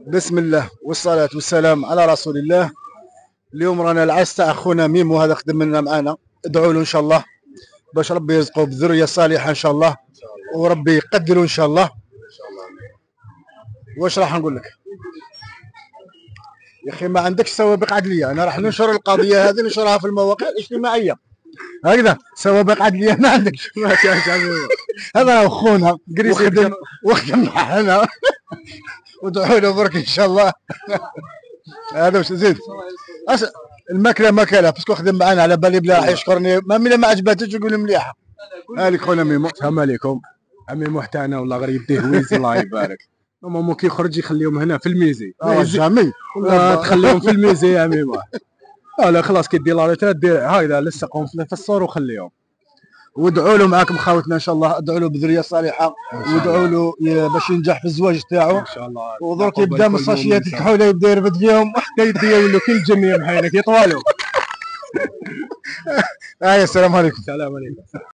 بسم الله والصلاة والسلام على رسول الله. اليوم رانا العرس تاع اخونا ميمو، هذا خدم لنا معانا. ادعوا له ان شاء الله باش ربي يرزقه بذرية صالحة ان شاء الله، وربي يقدره ان شاء الله. واش راح نقول لك يا اخي؟ ما عندكش سوابق عدلية. انا راح ننشر القضية هذه، ننشرها في المواقع الاجتماعية هكذا. سوابق عدلية ما عندكش. ما كانش هذا اخونا وخدم معنا. ودعوا له برك ان شاء الله. هذا واش زيد. الماكله ما كلها باسكو خدم معنا، على بالي بلا راح يشكرني. ما عجبتكش يقول مليحه. هالك خونا ميمو. السلام عليكم. ميمو تاعنا والله غير يديه ويز الله يبارك. ماما كي يخرج يخليهم هنا في الميزي. جامي تخليهم في الميزي يا ميمو. لا خلاص كي دير لا ريترات دير هكذا لصقهم في الصور وخليهم. وادعوا له معاكم خاوتنا ان شاء الله. ادعوا له بذريه صالحه، وادعوا له باش ينجح في الزواج تاعو ان شاء الله. ودرك يبدا من الساشيات الكحوله يبدا يربد فيهم. حكايتي يولوا كل الجميع محينك يطوالوا. السلام عليكم. السلام عليكم.